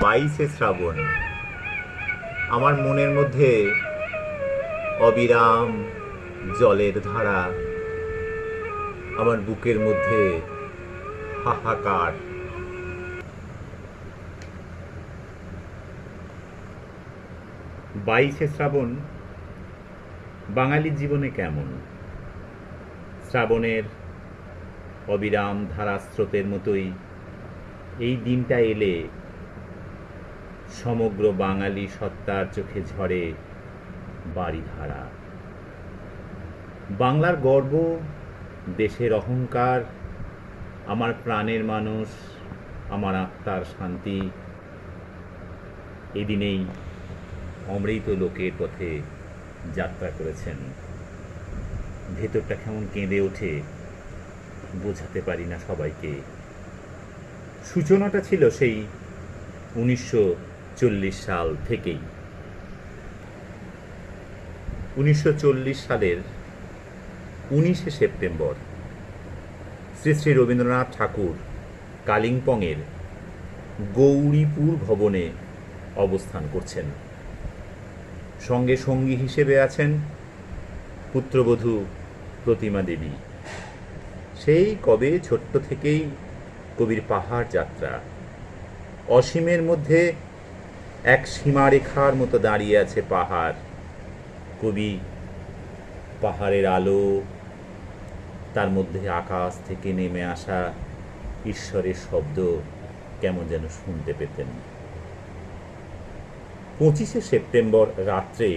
22শে শ্রাবণ আমার মনের মধ্যে অবিরাম জলের ধারা, আমার বুকের মধ্যে হাহাকার। 22শে শ্রাবণ বাঙালির জীবনে কেমন? শ্রাবণের অবিরাম ধারাস্রোতের মতোই এই দিনটা এলে সমগ্র বাঙালি সত্তার চোখে ঝরে বারিধারা। বাংলার গর্ব, দেশের অহংকার, আমার প্রাণের মানুষ, আমার আত্মার শান্তি। এদিনেই অমৃত লোকের পথে যাত্রা করেছেন। ভেতরটা কেমন কেঁদে ওঠে বোঝাতে পারি না সবাইকে। সূচনাটা ছিল সেই 1940 সাল থেকেই। 1940 সালের 19শে সেপ্টেম্বর শ্রী শ্রী রবীন্দ্রনাথ ঠাকুর কালিম্পংয়ের গৌরীপুর ভবনে অবস্থান করছেন। সঙ্গে সঙ্গী হিসেবে আছেন পুত্রবধূ প্রতিমা দেবী। সেই কবে ছোট্ট থেকেই কবির পাহাড় যাত্রা। অসীমের মধ্যে এক সীমারেখার মতো দাঁড়িয়ে আছে পাহাড়। কবি পাহাড়ের আলো, তার মধ্যে আকাশ থেকে নেমে আসা ঈশ্বরের শব্দ কেমন যেন শুনতে পেতেন। 25শে সেপ্টেম্বর রাত্রে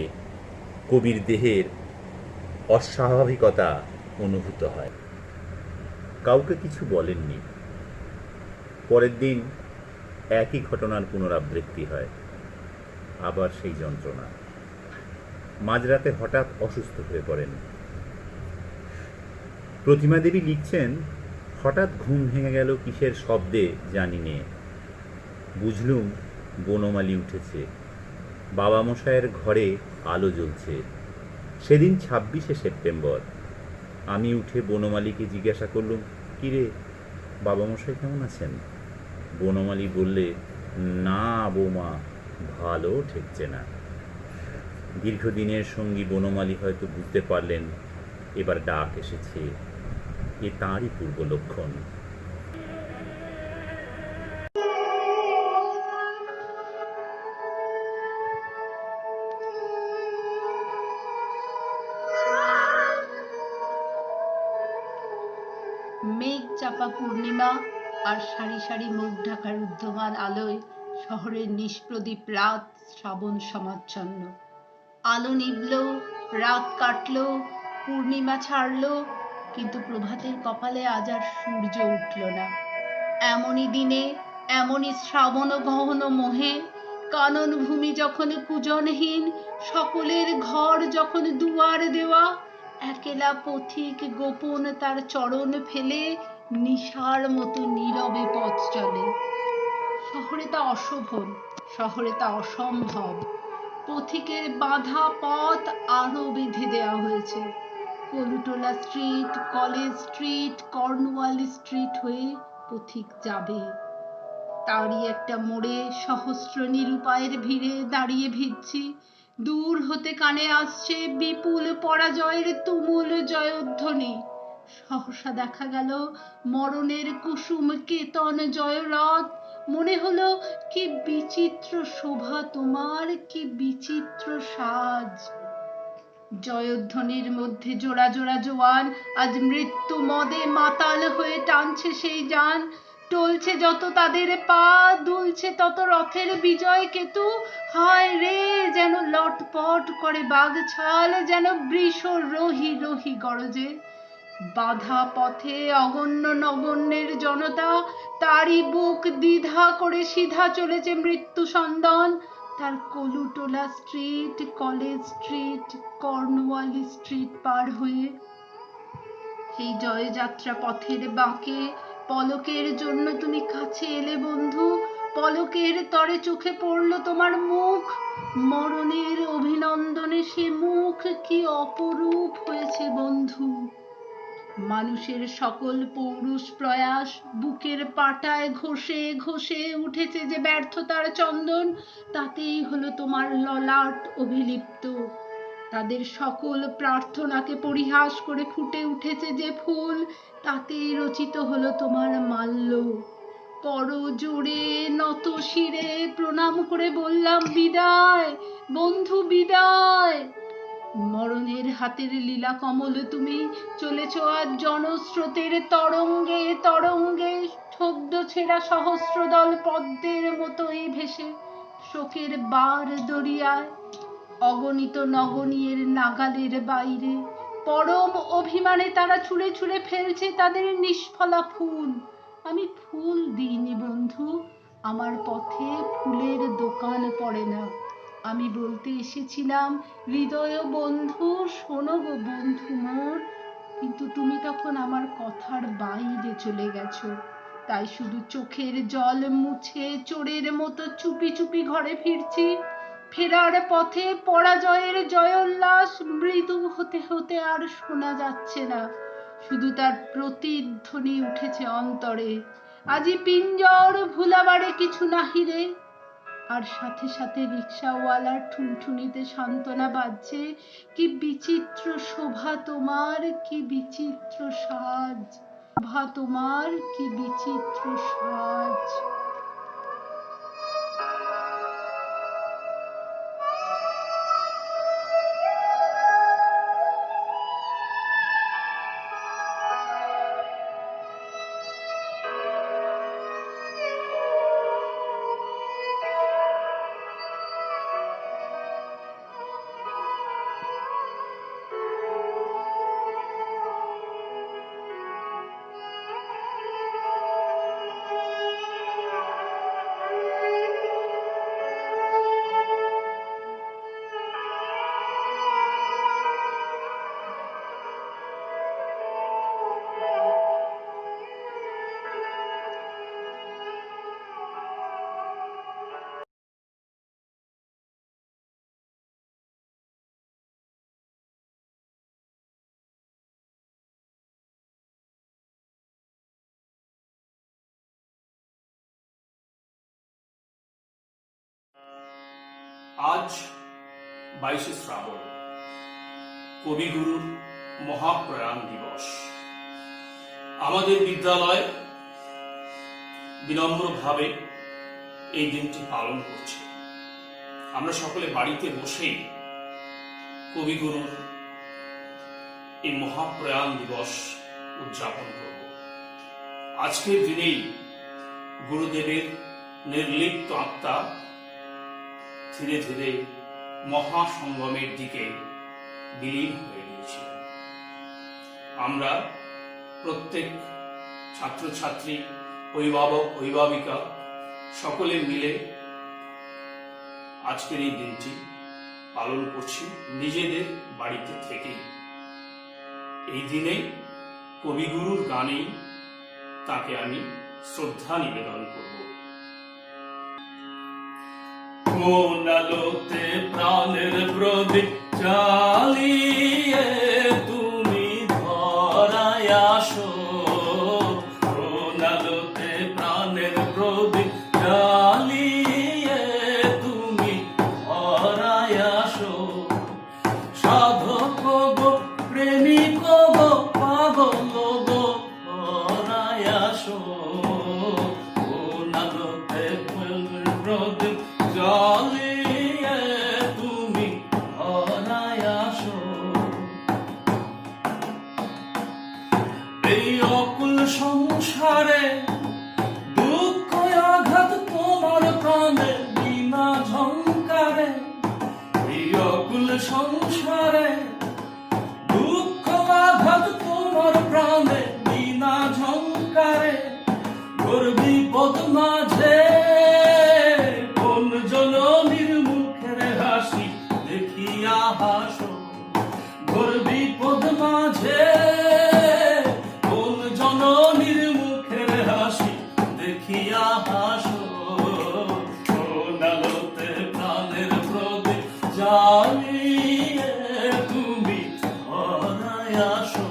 কবির দেহের অস্বাভাবিকতা অনুভূত হয়। কাউকে কিছু বলেননি। পরের দিন একই ঘটনার পুনরাবৃত্তি হয়, আবার সেই যন্ত্রণা। মাঝরাতে হঠাৎ অসুস্থ হয়ে পড়েন। প্রতিমা দেবী লিখছেন, হঠাৎ ঘুম ভেঙে গেল কিসের শব্দে জানি নে। বুঝলুম বনমালী উঠেছে, বাবা মশায়ের ঘরে আলো জ্বলছে। সেদিন 26শে সেপ্টেম্বর। আমি উঠে বনমালীকে জিজ্ঞাসা করলুম, কিরে বাবা মশাই কেমন আছেন? বনমালী বললে, না বৌমা, ভালো ঠেকছে না। দীর্ঘদিনের সঙ্গী বনমালী হয়তো বুঝতে পারলেন এবার ডাক এসেছে। এ তাঁরই পূর্ব লক্ষণ। মেঘ চাপা পূর্ণিমা আর সারি সারি মুখ ঢাকার উদ্ধমান আলোয় শহরের নিষ্প্রদীপ রাত শ্রাবণ সমাচ্ছন্ন। আলো নিভল, রাত কাটল, পূর্ণিমা ছাড়ল, কিন্তু প্রভাতের কপালে আজ আর সূর্য উঠল না। এমনই দিনে, এমনই শ্রাবণ গহন মোহে, কানন ভূমি যখন কুজনহীন, সকলের ঘর যখন দুয়ার দেওয়া, একেলা পথিক গোপন তার চরণ ফেলে নিশার মতো নীরবে পথ চলে। শহরে তা অশোভন, শহরে তা অসম্ভব। পথিকের বাঁধা পথ আরো বেঁধে দেওয়া হয়েছে। Colootola street, college street, Cornwallis street হয়ে পথিক যাবে। তারই একটা মোড়ে সহস্র নিরুপায়ের ভিড়ে দাঁড়িয়ে ভিজছি। দূর হতে কানে আসছে বিপুল পরাজয়ের তুমুল জয়ধ্বনি। সহসা দেখা গেল মরণের কুসুম কেতন জয়রথ। মনে হলো কি বিচিত্র শোভা তোমার, কি বিচিত্র সাজ। জয়ধ্বনির মধ্যে জোড়া জোড়া জোয়ান আজ মৃত্যু মদে মাতাল হয়ে টানছে সেই যান। টলছে যত তাদের পা, দুলছে তত রথের বিজয় কেতু। হায় রে, যেন লটপট করে বাঘ ছাল, যেন বৃষ রহি রহি গরজে। বাধা পথে অগণ্য নগণ্যের জনতা, তারই বুক দ্বিধা করে সিধা চলেছে মৃত্যু সন্দন। তার Colootola street, college street, Cornwallis street পার হয়ে। এই জয়যাত্রা পথের বাঁকে পলকের জন্য তুমি কাছে এলে বন্ধু। পলকের তরে চোখে পড়ল তোমার মুখ। মরণের অভিনন্দনে সে মুখ কি অপরূপ হয়েছে বন্ধু। মানুষের সকল পৌরুষ প্রয়াস বুকের পাটায় ঘষে ঘষে উঠেছে যে ব্যর্থতার চন্দন, তাতেই হলো তোমার ললাট অভিলিপ্ত। তাদের সকল প্রার্থনাকে পরিহাস করে ফুটে উঠেছে যে ফুল, তাতেই রচিত হলো তোমার মাল্য। করজোড়ে নত শিরে প্রণাম করে বললাম বিদায় বন্ধু, বিদায়। মরণের হাতের লীলা কমল তুমি, চলেছ আজ জনস্রোতের তরঙ্গে তরঙ্গে, সদ্য ছেঁড়া সহস্রদল পদ্মের মতোই ভেসে শোকের বার দরিয়ায়। অগণিত নগণীর নাগালের বাইরে পরম অভিমানে তারা ছুঁড়ে ছুঁড়ে ফেলছে তাদের নিষ্ফলা ফুল। আমি ফুল দিইনি বন্ধু, আমার পথে ফুলের দোকান পড়ে না। আমি বলতে এসেছিলাম হৃদয় বন্ধু, শোনো গো বন্ধু মোর, কিন্তু তুমি তখন আমার কথার বাইরে চলে গেছো। তাই শুধু চোখের জল মুছে চোরের মতো চুপি চুপি ঘরে ফিরছি। ফেরার পথে পরাজয়ের জয়োল্লাস মৃদু হতে হতে আর শোনা যাচ্ছে না, শুধু তার প্রতিধ্বনি উঠেছে অন্তরে। আজি পিঞ্জর ভুলাবারে কিছু নাহিরে। আর সাথে সাথে রিক্সাওয়ালার ঠুনঠুনিতে সান্ত্বনা বাজছে, কি বিচিত্র শোভা তোমার, কি বিচিত্র সাজ, শোভা তোমার, কি বিচিত্র সাজ। আজ 22শে শ্রাবণ, কবিগুরুর মহাপ্রয়াণ দিবস। আমাদের বিদ্যালয় বিনম্রভাবে এই দিনটি পালন করছে। আমরা সকলে বাড়িতে বসেই কবিগুরুর এই মহাপ্রয়াণ দিবস উদযাপন করব। আজকের দিনেই গুরুদেবের নির্লিপ্ত আত্মা ধীরে ধীরে মহাসঙ্গমের দিকে বিলীন হয়ে গিয়েছিল। আমরা প্রত্যেক ছাত্রছাত্রী, অভিভাবক, অভিভাবিকা সকলে মিলে আজকের এই দিনটি পালন করছি নিজেদের বাড়িতে থেকেই। এই দিনে কবিগুরুর গানেই তাকে আমি শ্রদ্ধা নিবেদন করব। কোন আলোতে প্রাণের প্রদীপ জ্বালিয়ে তুমি ধরায় আসো, কোন আলোতে প্রাণের প্রদীপ জ্বালিয়ে তুমি ধরায় আসো। সাধক গো, প্রেমিক গো, পাগল গো, ধরায় আসো, কোন আলোতে প্রাণের প্রদীপ জ্বালিয়ে তুমি ধরায় আসো। এই অকুল সংসারে দুঃখ আঘাত তোমার প্রাণে বিনা ঝংকারে, এই অকুল সংসারে দুঃখ আঘাত তোমার প্রাণে বিনা ঝংকারে। ঘোর বিপদ মাঝে কোন জননীর মুখের হাসি দেখিয়া হাসো, ঘোর বিপদ মাঝে কোন জননীর মুখের হাসি দেখিয়া হাসো। কোন আলোতে প্রাণের প্রদীপ জ্বালিয়ে তুমি ধরায় আসো,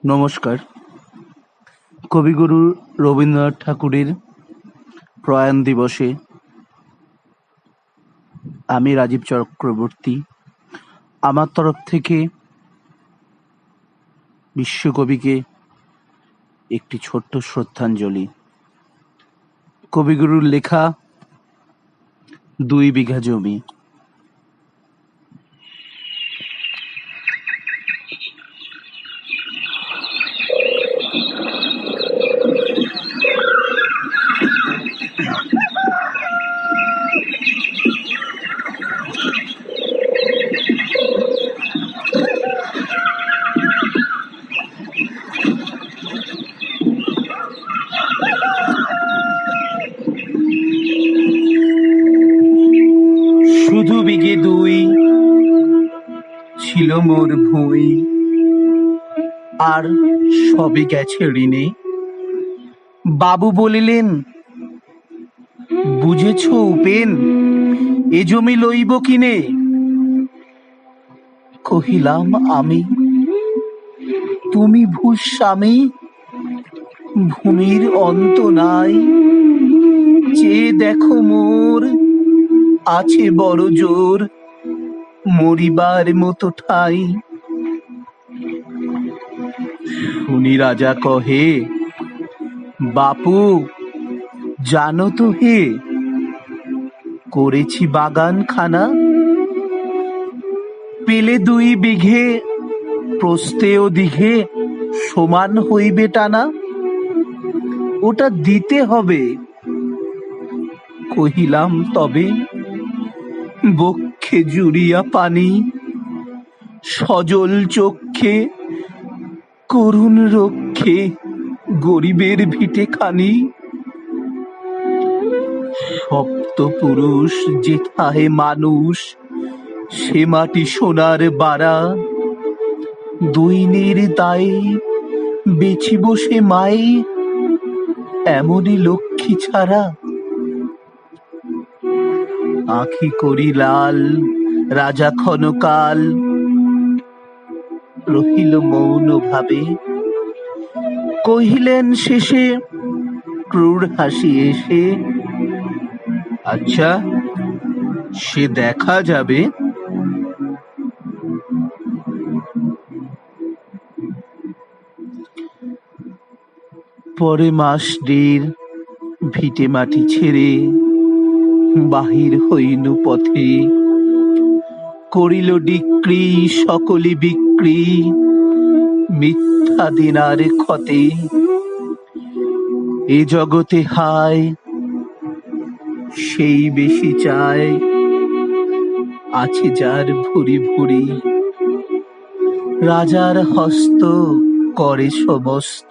নমস্কার। কবিগুরু রবীন্দ্রনাথ ঠাকুরের প্রয়াণ দিবসে আমি রাজীব চক্রবর্তী আমার তরফ থেকে বিশ্বকবিকে একটি ছোট্ট শ্রদ্ধাঞ্জলি। কবিগুরুর লেখা 2 বিঘা জমি। শুধু বিঘে 2 ছিল মোর ভুঁই, আর সবে গেছে ঋণে। বাবু বলিলেন, বুঝেছ উপেন, এ জমি লইব কিনে? কহিলাম আমি, তুমি ভূস্বামী, ভূমির অন্ত নাই। চেয়ে দেখো মোর আছে বড় জোর, মরিবার মতো ঠাই। শুনি রাজা কহে, বাপু জানো তো হে, করেছি বাগান খানা। পেলে 2 বিঘে, প্রস্থে ও দিঘে সমান হইবে টানা। ওটা দিতে হবে। কহিলাম তবে, বক্ষে জুড়িয়া পানি, সজল চক্ষে করুণ রক্ষে গরিবের ভিটে খানি। সপ্তপুরুষ যেথায় মানুষ, সে মাটি সোনার বাড়া। দৈনের দায়ে বেচিব সে মাই, এমনই লক্ষ্মী ছাড়া। আঁখি করি লাল রাজা ক্ষণকাল, রহিল মৌন ভাবে। কহিলেন শেষে ক্রূর হাসি এসে, আচ্ছা সে দেখা যাবে। পরে 1 মাস ভিটে মাটি ছেড়ে বাহির হইনু পথে। করিল ডিক্রি সকলি বিক্রি, মিথ্যা দিনার ক্ষতে। এ জগতে হায় সেই বেশি চায়, আছে যার ভুরি ভুরি। রাজার হস্ত করে সমস্ত,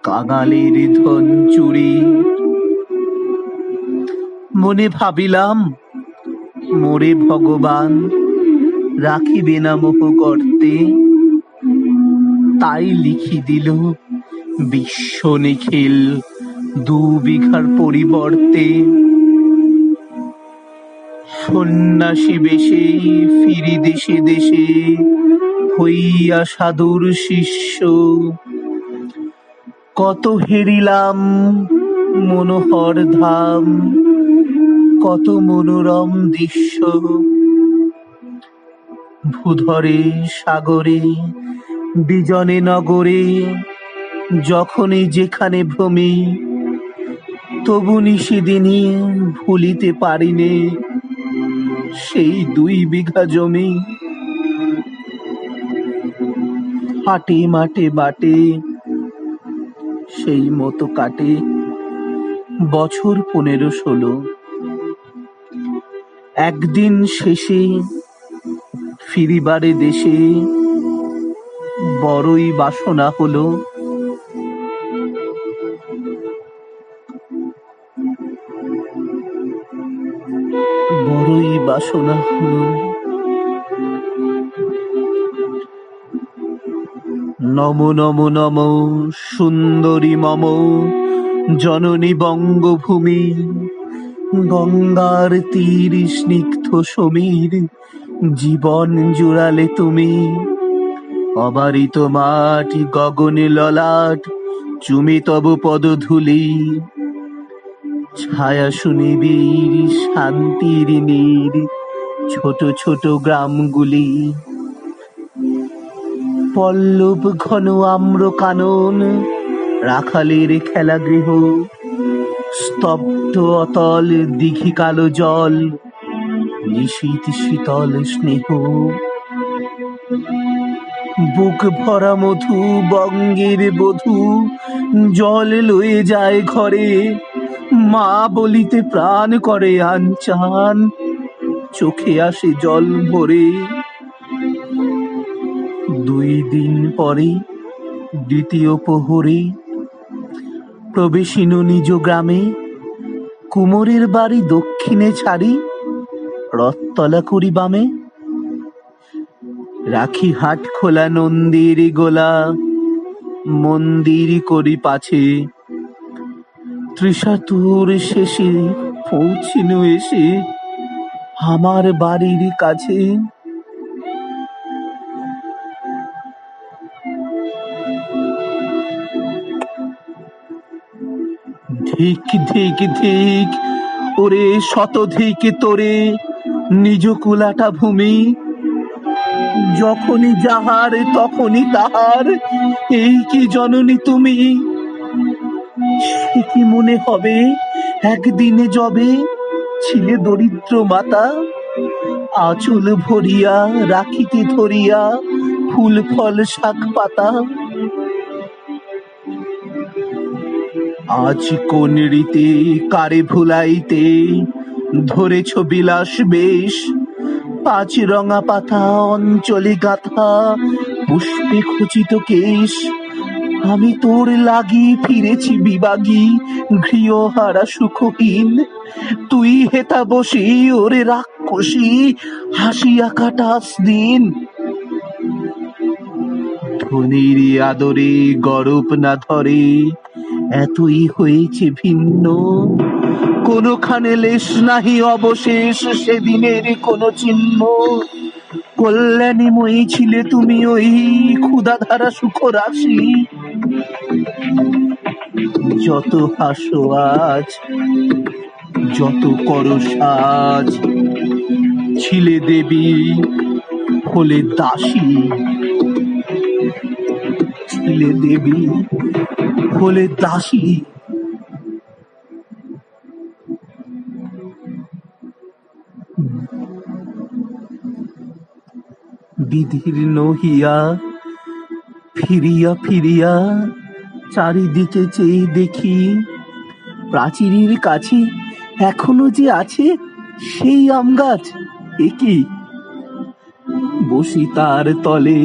কাঙালের ধন চুরি। মনে ভাবিলাম, মোরে ভগবান রাখিবে না মোহ গর্তে। তাই লিখি দিল বিশ্ব নিখিল 2 বিঘার পরিবর্তে। সন্ন্যাসী বেশে ফিরি দেশে দেশে, হইয়া সাধুর শিষ্য। কত হেরিলাম মনোহর ধাম, কত মনোরম দৃশ্য। ভূধরে সাগরে বিজনে নগরে, যখনই যেখানে ভ্রমি। তবু নিশিদিনী ভুলিতে পারিনে সেই 2 বিঘা জমি। হাটে মাঠে বাটে সেই মতো কাটে বছর 15-16। একদিন শেষে ফিরিবারে দেশে, বড়ই বাসনা হলো। বড়ই বাসনা হলো। নম নম নম সুন্দরী মম জননী বঙ্গভূমি। গঙ্গার তীর স্নিগ্ধ সমীর, জীবন জুড়ালে তুমি। অবারিত মাঠ, গগনে ললাট, চুমে তব পদধূলি, ছায়া সুনিবিড়, শান্তির নীড়, ছোট ছোট গ্রামগুলি, পল্লব ঘন আম্র কানন, রাখালের খেলাগৃহ, স্তব্ধ অতল দিঘি কালো জল, নিশীথ শীতল স্নেহ, বুক ভরা মধু, বঙ্গের বধূ জল লয়ে যায় ঘরে, মা বলিতে প্রাণ করে আনচান, চোখে আসে জল ভরে। 2 দিন পরে দ্বিতীয় প্রহরে প্রবেশিনু নিজ গ্রামে, কুমোরের বাড়ি দক্ষিণে ছাড়ি, রথতলা করি বামে, রাখি হাট খোলা নন্দীর গোলা, মন্দির করি পাছে, ত্রিশাতুর শেষে পৌঁছিনু এসে আমার বাড়ির কাছে। ধিক ধিক ধিক, ওরে শতধিক তোরে নিজ কুলাটা ভূমি, যখনই যাহার তখনই তাহার, এই কি জননী তুমি? সে কি মনে হবে একদিনে যবে ছিলে দরিদ্র মাতা, আঁচল ভরিয়া রাখিতে ধরিয়া ফুল ফল শাক পাতা। আজ কোন রীতে কারে ভুলাইতে ধরেছ বিলাস বেশ, 5 রঙা পাতা অঞ্চলে গাথা, পুষ্পে খচিত কেশ, আমি তোর লাগি ফিরেছি বিবাগী, গৃহহারা সুখহীন, তুই হেতা বসি ওরে রাক্ষসী, হাসিয়া কাটাস দিন। ধনির আদরে গরব না ধরে, এতই হয়েছে ভিন্ন, কোনখানে লেশ নাহি অবশেষ সেদিনের কোন চিহ্ন। কল্যাণীময়ী ছিলে তুমি ওই ক্ষুধাধারা সুখ রাশি, যত হাসো আজ, যত করো সাজ, ছিলে দেবী হলে দাসী, ছিলে দেবী হলে দাসী। বিদীর্ণ হিয়া ফিরিয়া ফিরিয়া চারিদিকে চেয়ে দেখি, প্রাচীরের কাছে এখনো যে আছে সেই আম গাছ, একই বসি তার তলে,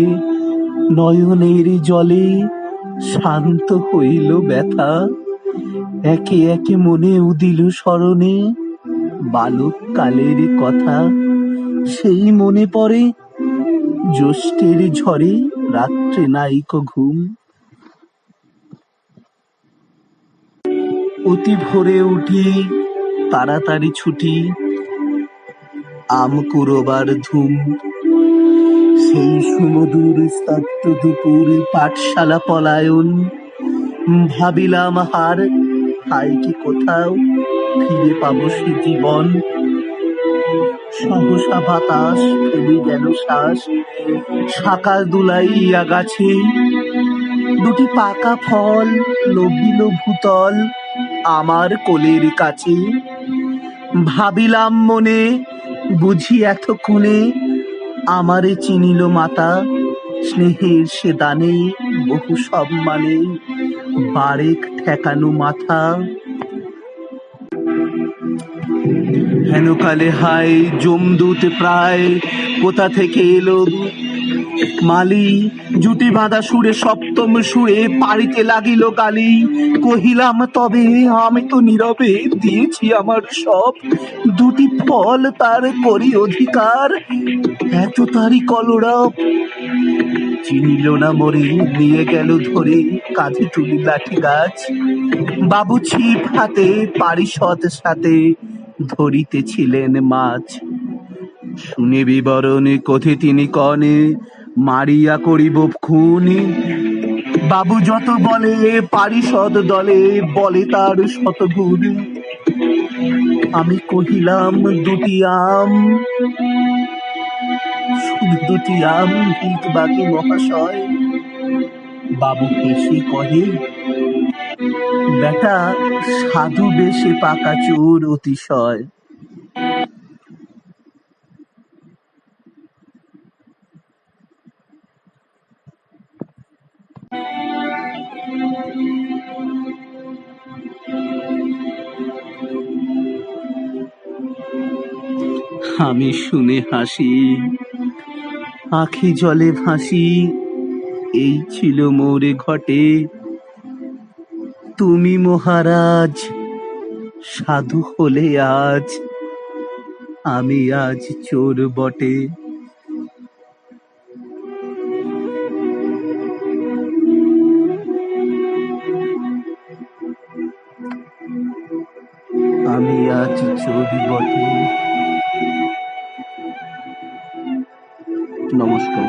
নয়নের জলে শান্ত হইল ব্যথা, একে একে মনে উদিল স্মরণে বালক কালের কথা, সেই মনে পড়ে জ্যৈষ্ঠের ঝড়ে রাত্রে নাইক ঘুম। অতি ভোরে উঠি তাড়াতাড়ি ছুটি, আম কুড়োবার ধুম, সেই সুমধুর স্তব্ধ দুপুর পাঠশালা পলায়ন, ভাবিলাম হার হায় কি কোথাও ফিরে পাবো সে জীবন। সহসা বাতাস ফেলে গেল শ্বাস, শাখা দুলাইয়া গাছে, 2টি পাকা ফল লোভিল ভূতল আমার কোলের কাছে। ভাবিলাম মনে বুঝি এতক্ষণে আমারে চিনিল মাতা, স্নেহের সে দানে বহু সম্মানে বারেক ঠেকানো মাথা। হেনকালে হায় যমদূত প্রায় কোথা থেকে এলো, মালি জুটি বাঁধা সুরে সপ্তম সুরে পাড়িতে লাগিল গালি, কহিলাম তবে আমি তো নীরবে দিয়েছি আমার সব, 2টি ফল তার করি অধিকার, এত তারই কলরব। চিনিল না মরে নিয়ে গেল ধরে কাঁধে তুলি লাঠি গাছ, বাবু ছিপ হাতে পারিষদ সাথে ধরিতেছিলেন মাছ। শুনে বিবরণে কথে তিনি কনে মারিয়া করিব খুন। বাবু যত বলে পারিষদ দলে বলে তার শতগুণ। আমি কহিলাম দুটি আম, শুধু দুটি আম ভিত বাকি মহাশয়। বাবু হেসে কহে, বেটা সাধু বেশে পাকা চোর অতিশয়। আমি শুনে হাসি, আখি জলে ভাসি। এই ছিল মোরে ঘটে। তুমি মহারাজ সাধু হলে আজ, আমি আজ চোর বটে। আমি আজ চোর বটে। নমস্কার।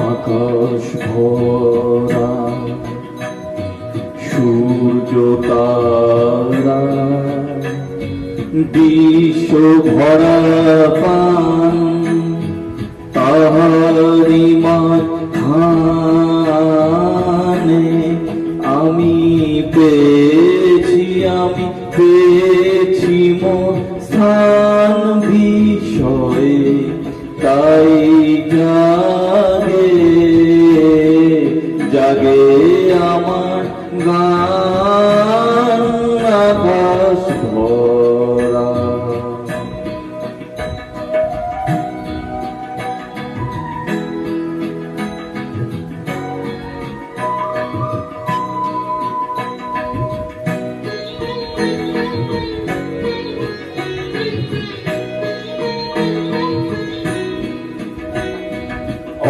আকাশ ভরা সূর্য তারা, বিশ্ব ভরা পান তাহারি মাঝখানে আমি পেয়েছি মোর স্থান বিষয়ে। তাই জাগে আমার গান আকাশ ভরা।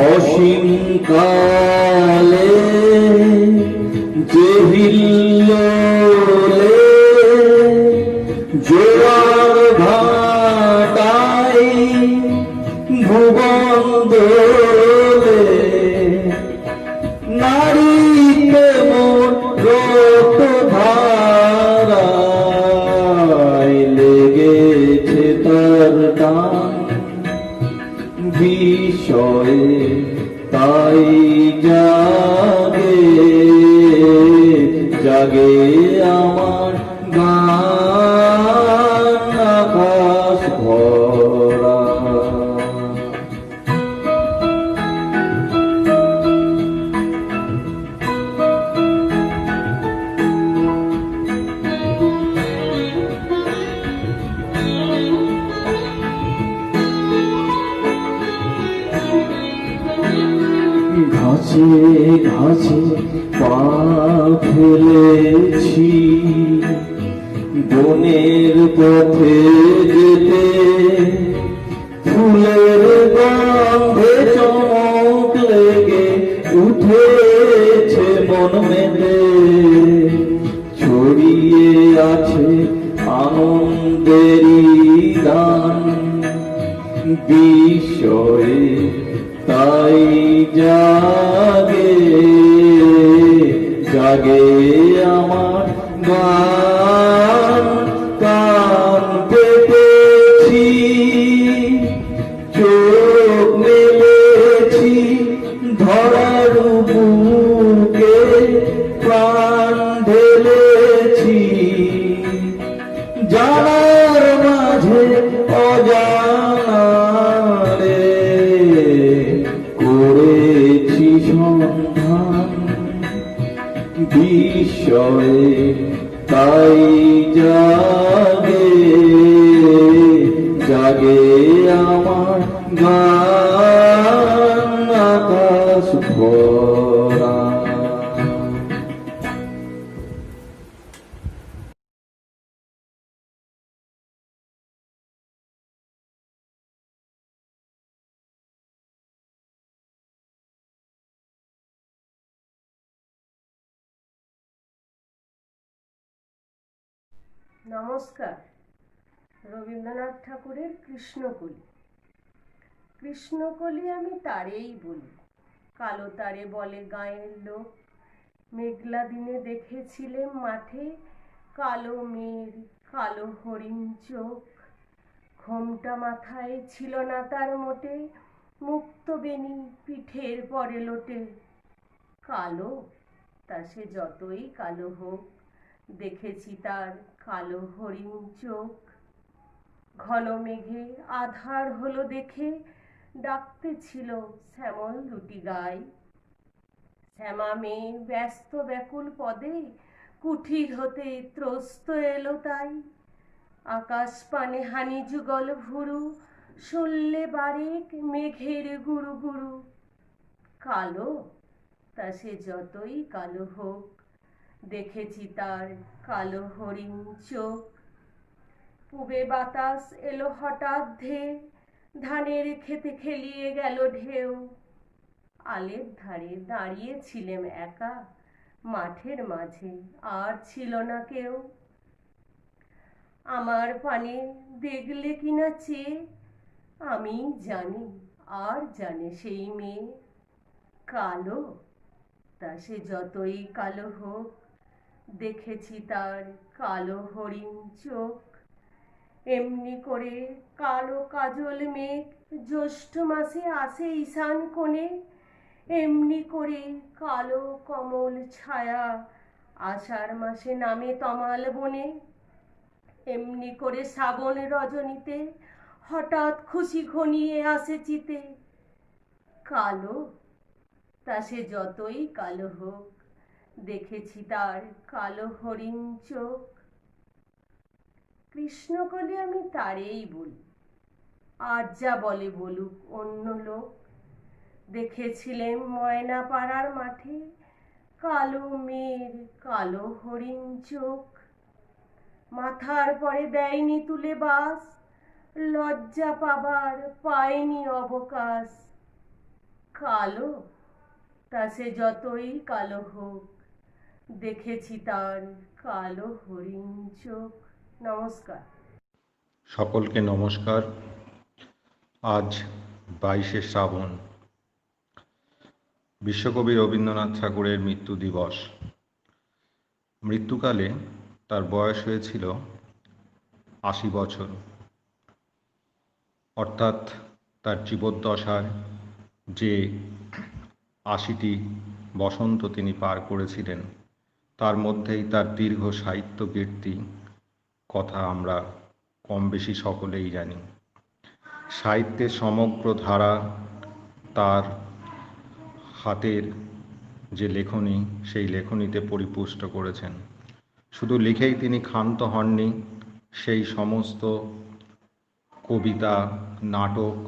অসীম কালে যে হিল্লোলে জোয়ার ভাটাই ভুবন দোলে, নারীতে মোর রক্ত ধারায় লেগেছে তার টান বিষয়ে। তাই জাগে আমার গান আকাশ ভরা। ঘাসে ঘাসে পা ফেলেছি, বনের পথে যেতে ফুলের গন্ধে চমক লেগে উঠেছে মন মেতে। ছড়িয়ে আছে আনন্দেরই গান বিষয়ে। তাই জাগে আমার গান কান পেতেছি, চোখ মেলেছি ধরার বুকে, প্রাণ ঢেলেছি জানার মাঝে অজানারে, করেছি সন্ধান বিষয়ে। তাই জাগে গান আকাশ ভরা। নমস্কার। রবীন্দ্রনাথ ঠাকুরের কৃষ্ণকলি। কৃষ্ণকলি আমি তারেই বলি, কালো তারে বলে গাঁয়ের লোক। মেঘলা দিনে দেখেছিলেম মাঠে, কালো মেঘ কালো হরিণ চোখ। ঘোমটা মাথায় ছিল না তার মোটে, মুক্ত বেনি পিঠের পরে লোটে। কালো, তা সে যতই কালো হোক, দেখেছি তার কালো হরিণ চোখ। ঘন মেঘে আধার হলো দেখে, ডাকতে ছিল শ্যামল দুটি গাই। শ্যামা মেয়ে ব্যস্ত ব্যাকুল পদে, কুঠির হতে ত্রস্ত এলো তাই। আকাশ পানে হানি যুগল ভুরু, শুনলে বারেক মেঘের গুরু গুরু। কালো, তা সে যতই কালো হোক, দেখেছি তার কালো হরিণ চোখ। পূবে বাতাস এলো হঠাৎ ধেয়ে, ধানের খেতে খেলিয়ে গেল ঢেউ। আলের ধারে দাঁড়িয়েছিলেম একা, মাঠের মাঝে আর ছিল না কেউ। আমার পানে দেখলে কিনা চেয়ে, আমি জানি আর জানে সেই মেয়ে। কালো, তা সে যতই কালো হোক, দেখেছি তার কালো হরিণ চোখ। এমনি করে কালো কাজল মেঘ জ্যৈষ্ঠ মাসে আসে ঈশান কোণে, এমনি করে কালো কমল ছায়া আষাঢ় মাসে নামে তমাল বনে। এমনি করে শ্রাবণ রজনীতে হঠাৎ খুশি ঘনিয়ে আসে চিতে। কালো, তা সে যতই কালো হোক, দেখেছি তার কালো হরিণ চোখ। কৃষ্ণকলি আমি তারেই বলি, আর যা বলে বলুক অন্য লোক। দেখেছিলেম ময়না পাড়ার মাঠে, কালো মেয়ের কালো হরিণ চোখ। মাথার পরে দেয়নি তুলে বাস, লজ্জা পাবার পায়নি অবকাশ। কালো, তা সে যতই কালো হোক, দেখেছি তার কালো হরিণ চোখ। নমস্কার। সকলকে নমস্কার। আজ 22শে শ্রাবণ, বিশ্বকবি রবীন্দ্রনাথ ঠাকুরের মৃত্যু দিবস। মৃত্যুকালে তার বয়স হয়েছিল 80 বছর, অর্থাৎ তার জীবদ্দশার যে 80টি বসন্ত তিনি পার করেছিলেন, তার মধ্যেই তার দীর্ঘ সাহিত্য কীর্তি কথা আমরা কম বেশি সকলেই জানি। সাহিত্যের সমগ্র ধারা তার হাতের যে লেখনী, সেই লেখনীতে পরিপুষ্ট করেছেন। শুধু লিখেই তিনি ক্ষান্ত হননি, সেই সমস্ত কবিতা, নাটক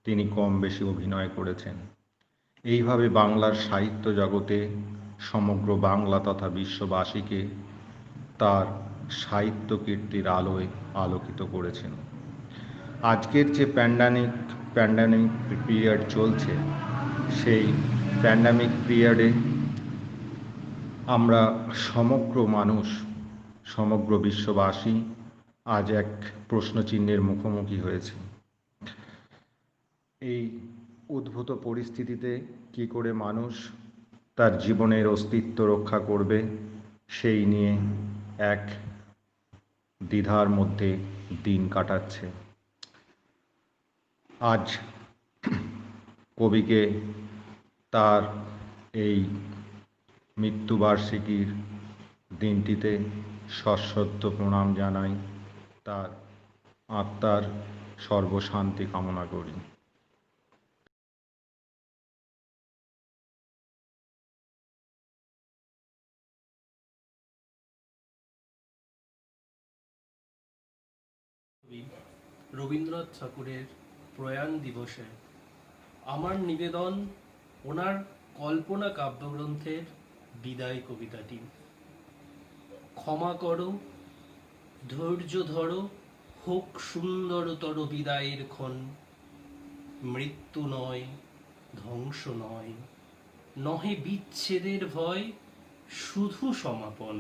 তিনি কম বেশি অভিনয় করেছেন। এইভাবে বাংলার সাহিত্য জগতে সমগ্র বাংলা তথা বিশ্ববাসীকে তার সাহিত্য কীর্তির আলোয় আলোকিত করেছেন। আজকের যে প্যান্ডামিক পিরিয়ড চলছে, সেই প্যান্ডামিক পিরিয়ডে আমরা সমগ্র মানুষ, সমগ্র বিশ্ববাসী আজ এক প্রশ্নচিহ্নের মুখোমুখি হয়েছে। এই উদ্ভূত পরিস্থিতিতে কি করে মানুষ তার জীবনের অস্তিত্ব রক্ষা করবে, সেই নিয়ে এক দ্বিধার মধ্যে দিন কাটাচ্ছে। আজ কবিকে তার এই মৃত্যুবার্ষিকীর দিনটিতে সশ্রদ্ধ প্রণাম জানাই, তার আত্মার সর্বশান্তি কামনা করি। রবীন্দ্রনাথ ঠাকুরের প্রয়াণ দিবসে আমার নিবেদন ওনার কল্পনা কাব্যগ্রন্থের বিদায় কবিতাটি। ক্ষমা করো, ধৈর্য ধরো, হোক সুন্দরতর বিদায়ের ক্ষণ। মৃত্যু নয়, ধ্বংস নয়, নহে বিচ্ছেদের ভয়, শুধু সমাপন।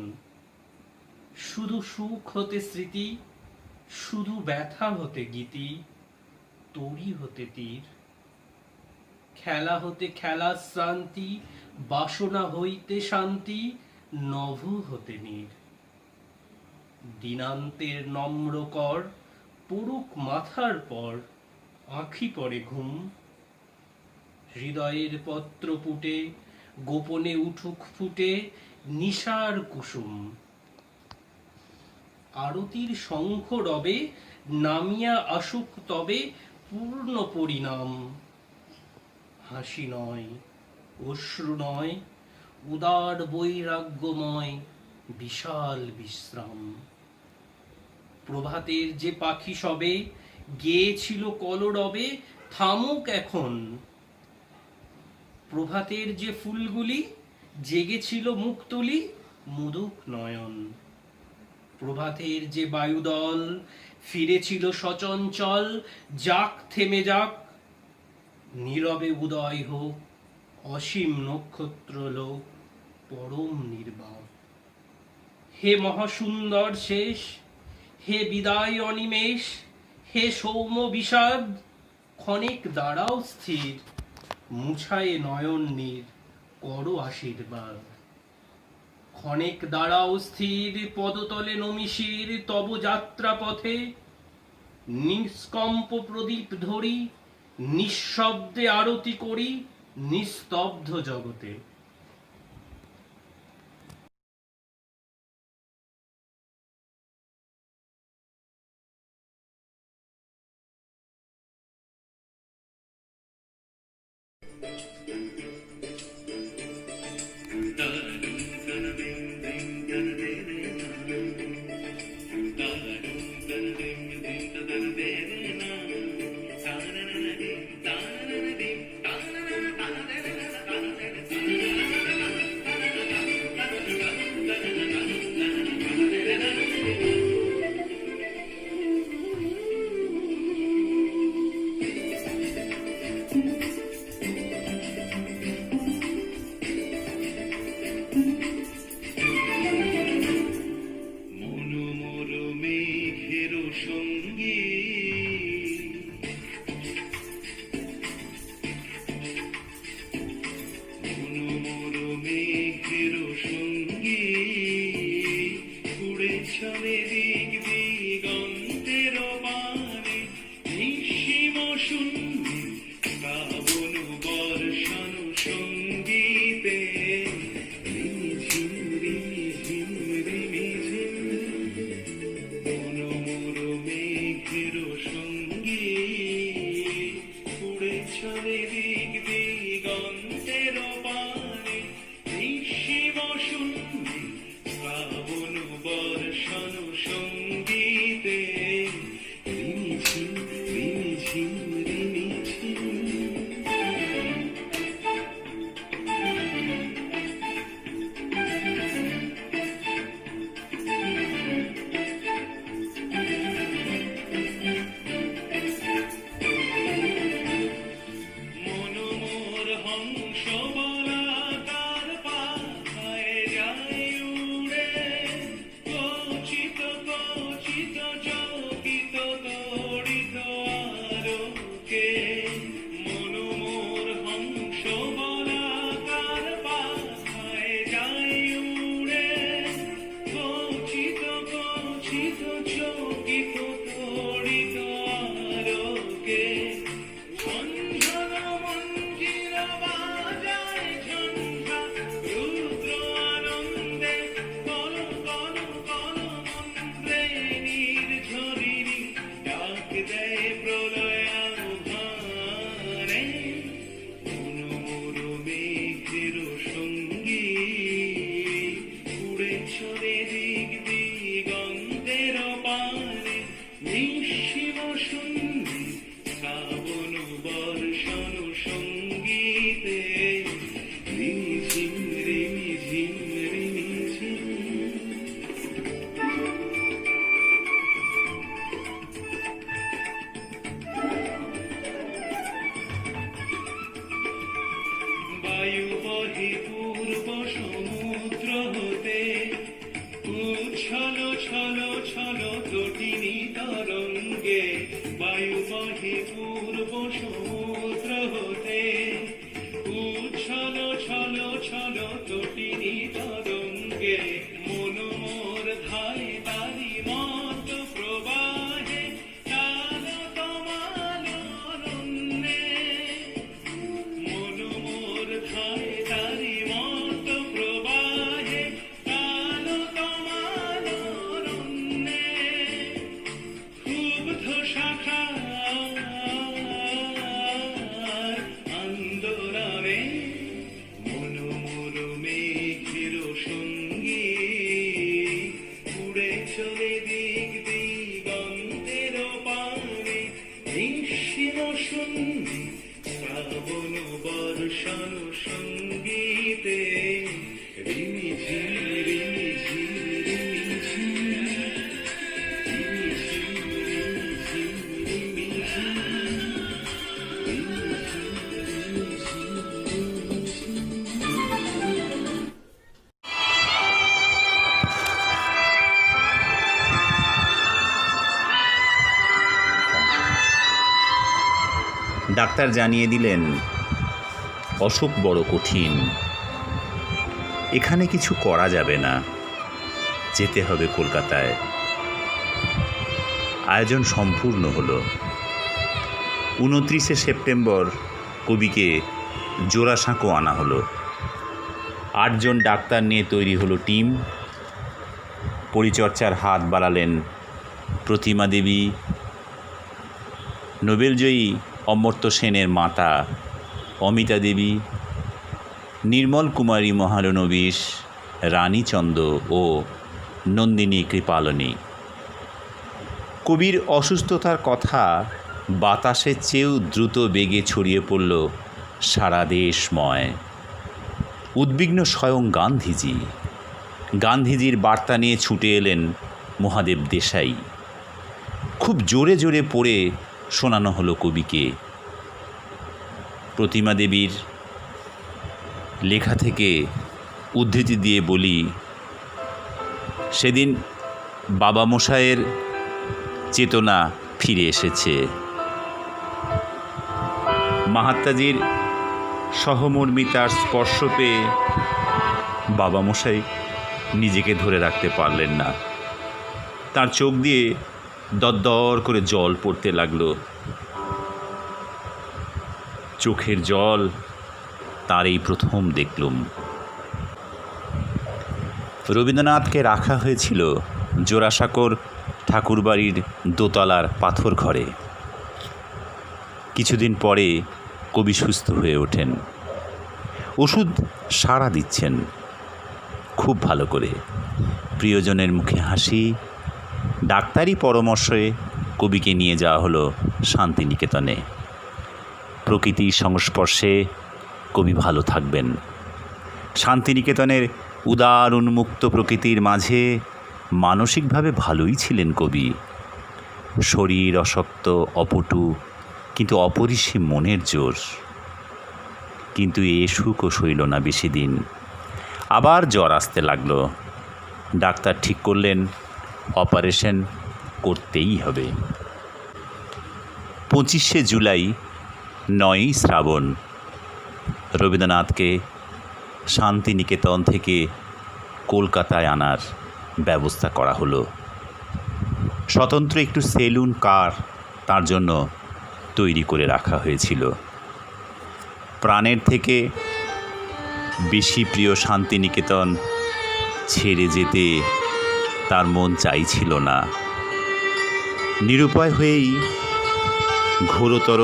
শুধু সুখ হতে স্মৃতি, শুধু ব্যথা হতে গীতি, তরি হতে তীর। খেলা হতে খেলা শ্রান্তি, বাসনা হইতে শান্তি, নভ হতে নীর। দিনান্তের নম্র কর, পড়ুক মাথার পর, আঁখি পরে ঘুম। হৃদয়ের পত্র পুটে, গোপনে উঠুক ফুটে, নিশার কুসুম। আরতির শঙ্খ রবে, নামিয়া আসুক তবে পূর্ণ পরিণাম। হাসি নয়, অশ্রু নয়, উদার বৈরাগ্যময় বিশাল বিশ্রাম। প্রভাতের যে পাখি সবে গেয়েছিল কলরবে, থামুক এখন। প্রভাতের যে ফুলগুলি জেগেছিল মুখ তুলি, মুদুক নয়ন। প্রভাতের যে বায়ুদল ফিরেছিল সচঞ্চল, যাক থেমে যাক। নীরবে উদয় হোক অসীম নক্ষত্র লোক, পরম নির্বাক। হে মহাসুন্দর শেষ, হে বিদায় অনিমেষ, হে সৌম্য বিষাদ, ক্ষণিক দাঁড়াও স্থির। মুছায়ে নয়ন নীর, করো আশীর্বাদ। ক্ষণিক দাঁড়াও স্থির, পদতলে নমিশির তব যাত্রা পথে। নিষ্কম্প প্রদীপ ধরি, নিঃশব্দে আরতি করি নিস্তব্ধ জগতে। চলে দিক দিগন্তের পানে, নিঃসীম শূন্যে শ্রাবণ বর্ষণ সঙ্গীতে। রিমিঝিম রিমিঝিম রিমিঝিম মনোমর মেঘের সঙ্গী, উড়ে চলে দিক দিগন্তের পানে, নিঃসীম শূন্যে শ্রাবণ বর্ষণ সঙ্গী। ছলো ছলো ছলো তটিনী তরঙ্গে বায়ু বহে পূর্ব সমুদ্র হতে ছলো ছলো ছলো তটিনী তরঙ্গে মন মোর ধায় তারি মত প্রবাহে কালো তমাল অরণ্যে মন মোর ধায় তারি মত প্রবাহে কালো তমাল অরণ্যে ক্ষুব্ধ শাখা আন্দোলনে মন মোর মেঘের সঙ্গী উড়ে চলে দিক দিগন্তের পানে নিঃসীম সন্ধি শ্রাবণ বর্ষণ সঙ্গীতে রিমি ঝিম রিমি ঝিম রিমি ঝিম রিমি ঝিম রিমি ঝিম রিমি ঝিম ডাক্তার জানিয়ে দিলেন অসুখ বড় কঠিন, এখানে কিছু করা যাবে না, যেতে হবে কলকাতায়। আয়োজন সম্পূর্ণ হলো। 29শে সেপ্টেম্বর কবিকে জোড়াসাঁকো আনা হলো। 8 জন ডাক্তার নিয়ে তৈরি হলো টিম। পরিচর্যার হাত বাড়ালেন প্রতিমা দেবী, নোবেলজয়ী অমর্ত্য সেনের মাতা অমিতা দেবী, নির্মল কুমারী মহালনবিশ, রানীচন্দ ও নন্দিনী কৃপালনী। কবির অসুস্থতার কথা বাতাসের চেয়েও দ্রুত বেগে ছড়িয়ে পড়ল সারা দেশময়। উদ্বিগ্ন স্বয়ং গান্ধীজি। গান্ধীজির বার্তা নিয়ে ছুটে এলেন মহাদেব দেশাই। খুব জোরে জোরে পড়ে শোনানো হলো কবিকে। প্রতিমা দেবীর লেখা থেকে উদ্ধৃতি দিয়ে বলি, সেদিন বাবা মশায়ের চেতনা ফিরে এসেছে। মাহাত্মাজির সহমর্মিতার স্পর্শ পেয়ে বাবা মশাই নিজেকে ধরে রাখতে পারলেন না। তার চোখ দিয়ে দরদর করে জল পড়তে লাগলো। চোখের জল তার এই প্রথম দেখলুম। রবীন্দ্রনাথকে রাখা হয়েছিল জোড়াসাঁকোর ঠাকুরবাড়ির দোতলার পাথর ঘরে। কিছুদিন পরে কবি সুস্থ হয়ে ওঠেন। ওষুধ সাড়া দিচ্ছেন খুব ভালো করে। প্রিয়জনের মুখে হাসি। ডাক্তারি পরামর্শে কবিকে নিয়ে যাওয়া হলো শান্তিনিকেতনে। প্রকৃতির সংস্পর্শে কবি ভালো থাকবেন। শান্তিনিকেতনের উদার উন্মুক্ত প্রকৃতির মাঝে মানসিকভাবে ভালোই ছিলেন কবি। শরীর অশক্ত, অপটু, কিন্তু অপরিসীম মনের জোর। কিন্তু এ সুখও সইল না বেশি দিন। আবার জ্বর আসতে লাগলো। ডাক্তার ঠিক করলেন অপারেশন করতেই হবে। 25শে জুলাই 9ই শ্রাবণ রবীন্দ্রনাথকে শান্তিনিকেতন থেকে কলকাতায় আনার ব্যবস্থা করা হলো। স্বতন্ত্র একটু সেলুন কার তার জন্য তৈরি করে রাখা হয়েছিল। প্রাণের থেকে বেশি প্রিয় শান্তিনিকেতন ছেড়ে যেতে তার মন চাইছিল না। নিরুপায় হয়েই ঘোরতর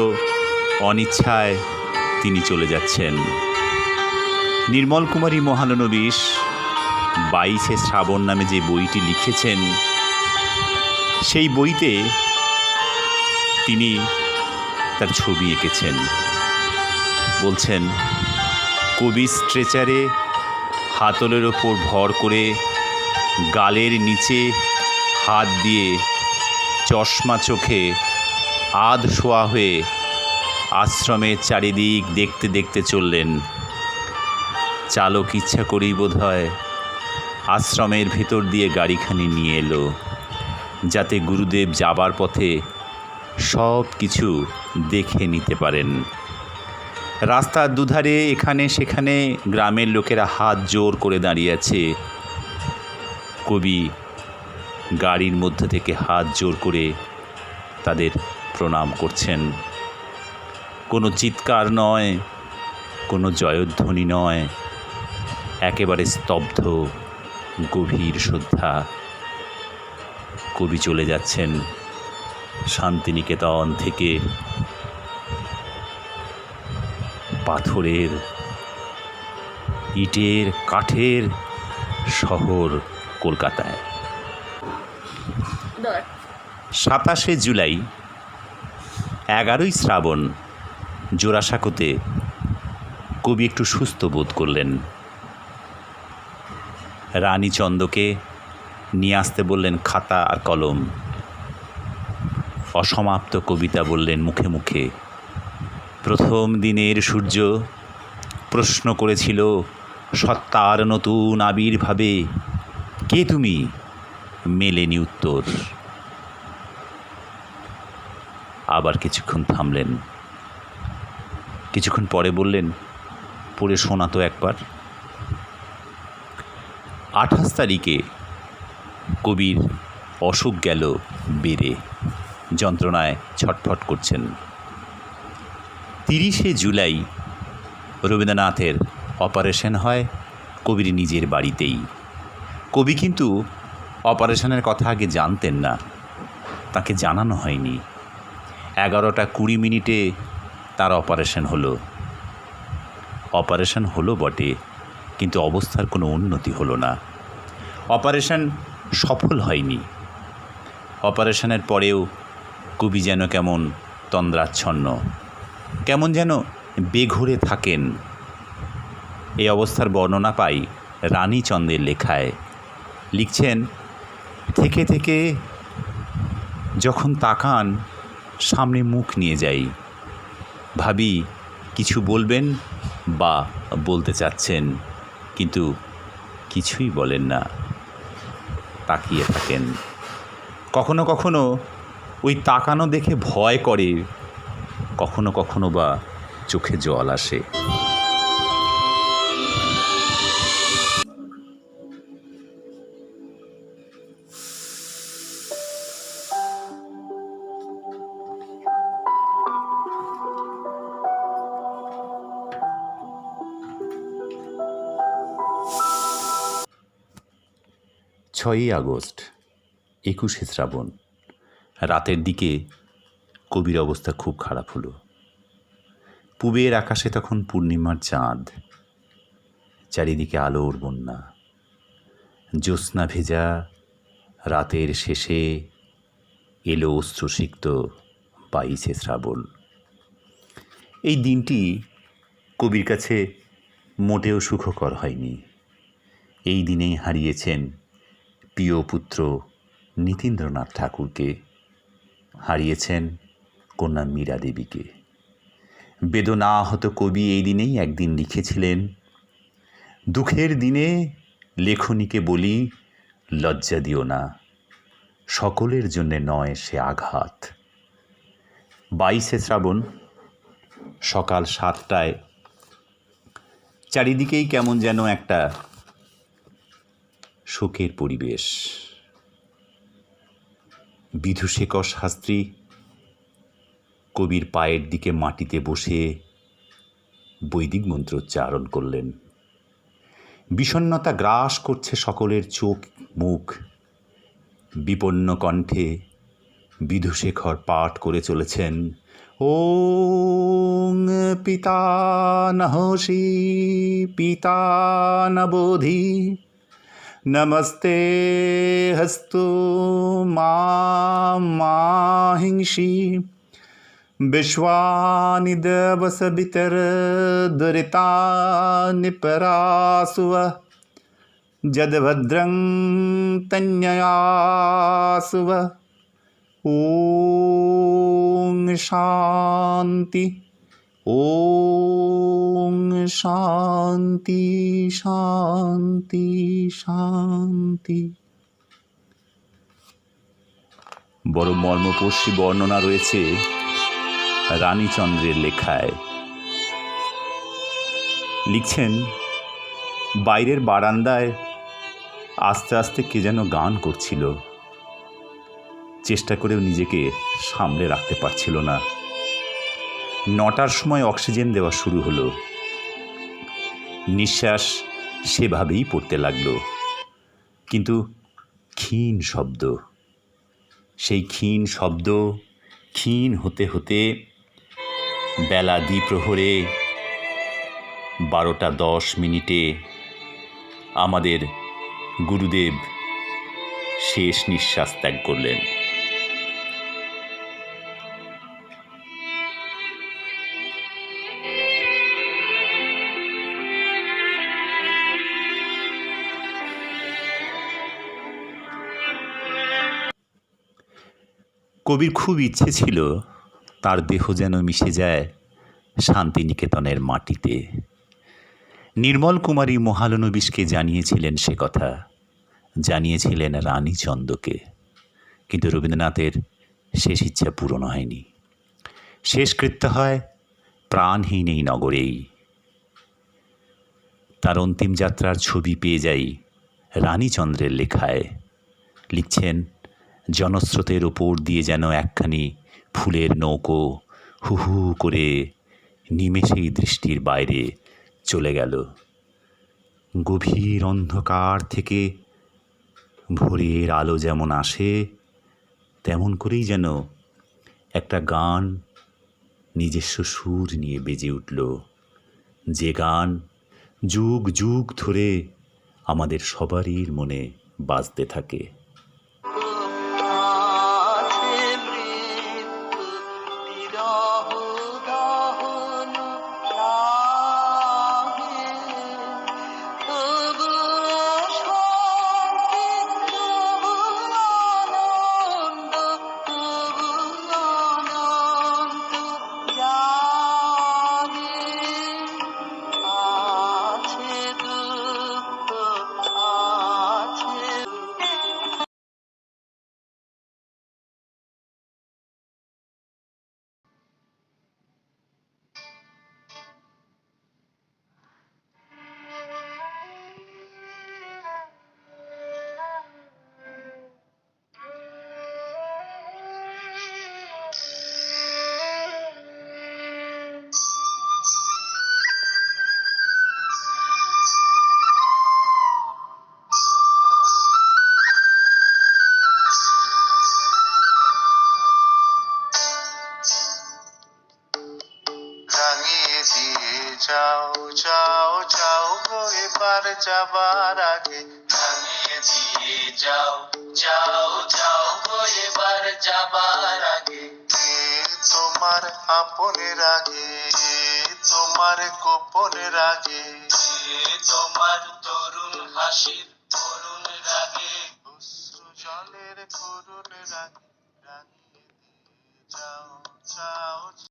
অনিচ্ছায় তিনি চলে যাচ্ছেন। নির্মল কুমারী মহালনবিশ 22শে শ্রাবণ নামে যে বইটি লিখেছেন, সেই বইতে তিনি তার ছবি এঁকেছেন। বলছেন, কবি স্ট্রেচারে হাতলের ওপর ভর করে গালের নিচে হাত দিয়ে চশমা চোখে আধ শোয়া হয়ে আশ্রমের চারিদিক দেখতে দেখতে চললেন। চালক ইচ্ছা করেই বোধহয় আশ্রমের ভেতর দিয়ে গাড়িখানি নিয়ে এলো, যাতে গুরুদেব যাবার পথে সব কিছু দেখে নিতে পারেন। রাস্তার দুধারে এখানে সেখানে গ্রামের লোকেরা হাত জোর করে দাঁড়িয়ে আছে। কবি গাড়ির মধ্যে থেকে হাত জোর করে তাদের প্রণাম করছেন। কোনো চিৎকার নয়, কোনো জয়ধ্বনি নয়, একেবারে স্তব্ধ, গভীর শ্রদ্ধা। কবি চলে যাচ্ছেন শান্তিনিকেতন থেকে পাথরের, ইটের, কাঠের শহর কলকাতায়। 27শে জুলাই, 11ই শ্রাবণ, জোড়াসাঁকোতে কবি একটু সুস্থ বোধ করলেন। রানীচন্দকে নিয়ে আসতে বললেন খাতা আর কলম। অসমাপ্ত কবিতা বললেন মুখে মুখে। প্রথম দিনের সূর্য প্রশ্ন করেছিল সত্তার নতুন আবির্ভাবে, কে তুমি? মেলেনি উত্তর। আবার কিছুক্ষণ থামলেন, কিছুক্ষণ পরে বললেন, পড়ে শোনা তো একবার। 28 তারিখে কবির অসুখ গেল বেড়ে, যন্ত্রণায় ছটফট করছেন। 30শে জুলাই রবীন্দ্রনাথের অপারেশন হয় কবির নিজের বাড়িতেই। কবি কিন্তু অপারেশনের কথা আগে জানতেন না, তাকে জানানো হয়নি। 11:20 তার অপারেশন হলো। অপারেশন হলো বটে, কিন্তু অবস্থার কোনো উন্নতি হলো না। অপারেশন সফল হয়নি। অপারেশনের পরেও কবি যেন কেমন তন্দ্রাচ্ছন্ন, কেমন যেন বেঘোরে থাকেন। এই অবস্থার বর্ণনা পাই রানীচন্দের লেখায়। লিখছেন, থেকে থেকে যখন তাকান সামনে মুখ নিয়ে যাই, ভাবি কিছু বলবেন বা বলতে চাচ্ছেন, কিন্তু কিছুই বলেন না, তাকিয়ে থাকেন। কখনো কখনো ওই তাকানো দেখে ভয় করে, কখনো কখনো বা চোখে জল আসে। ছয়ই আগস্ট, 21শে শ্রাবণ, রাতের দিকে কবির অবস্থা খুব খারাপ হলো। পূবের আকাশে তখন পূর্ণিমার চাঁদ, চারিদিকে আলোর বন্যা। জ্যোৎস্না ভেজা রাতের শেষে এলো অশ্রুসিক্ত 22শে শ্রাবণ। এই দিনটি কবির কাছে মোটেও সুখকর হয়নি। এই দিনেই হারিয়েছেন প্রিয় পুত্র নীতীন্দ্রনাথ ঠাকুরকে, হারিয়েছেন কন্যা মীরা দেবীকে। বেদনাহত কবি এই দিনেই একদিন লিখেছিলেন, দুঃখের দিনে লেখনীকে বলি লজ্জা দিও না, সকলের জন্যে নয় সে আঘাত। 22শে শ্রাবণ, সকাল 7টায় চারিদিকেই কেমন যেন একটা শোকের পরিবেশ। বিধুশেখর শাস্ত্রী কবির পায়ের দিকে মাটিতে বসে বৈদিক মন্ত্রোচ্চারণ করলেন। বিষণ্ণতা গ্রাস করছে সকলের চোখ মুখ। বিপন্ন কণ্ঠে বিধুশেখর পাঠ করে চলেছেন, ওং পিতা নহসি পিতা নবোধি নমস্তে হস্তু মাহিংসি विश्वानि देवसवितर्दुरितानि परासुव जद्भद्रं तन्ययासुव। ॐ शान्ति ওং শান্তি শান্তি শান্তি। বড় মর্মস্পর্শী বর্ণনা রয়েছে রানীচন্দ্রের লেখায়। লিখছেন, বাইরের বারান্দায় আস্তে আস্তে কে যেন গান করছিল। চেষ্টা করেও নিজেকে সামলে রাখতে পারছিল না। 9টার সময় অক্সিজেন দেওয়া শুরু হলো। নিঃশ্বাস সেভাবেই পড়তে লাগলো, কিন্তু ক্ষীণ শব্দ। সেই ক্ষীণ শব্দ ক্ষীণ হতে হতে বেলা দ্বিপ্রহরে 12:10 আমাদের গুরুদেব শেষ নিঃশ্বাস ত্যাগ করলেন। কবির খুব ইচ্ছে ছিল তার দেহ যেন মিশে যায় শান্তিনিকেতনের মাটিতে। নির্মল কুমারী মহালনবিশকে জানিয়েছিলেন সে কথা, জানিয়েছিলেন রানীচন্দকে, কিন্তু রবীন্দ্রনাথের শেষ ইচ্ছা পূরণ হয়নি। শেষকৃত্য হয় প্রাণহীন এই নগরেই। তার অন্তিম যাত্রার ছবি পেয়ে যাই রানীচন্দ্রের লেখায়। লিখছেন, জনস্রোতের ওপর দিয়ে যেন একখানি ফুলের নৌকো হু হু করে নিমেষেই দৃষ্টির বাইরে চলে গেল। গভীর অন্ধকার থেকে ভোরের আলো যেমন আসে, তেমন করেই যেন একটা গান নিজস্ব সুর নিয়ে বেজে উঠল, যে গান যুগ যুগ ধরে আমাদের সবারই মনে বাজতে থাকে। রাঙিয়ে দিয়ে যাও যাও যাও গো এবার যাবার আগে, রাঙিয়ে দিয়ে যাও যাও যাও গো এবার যাবার আগে। তোমার আপনের আগে, তোমার গোপনের আগে, তোমার তরুণ হাসির করুণ রাগে, অশ্রু জলের করুণ রাগে, রাঙিয়ে দিয়ে যাও যাও।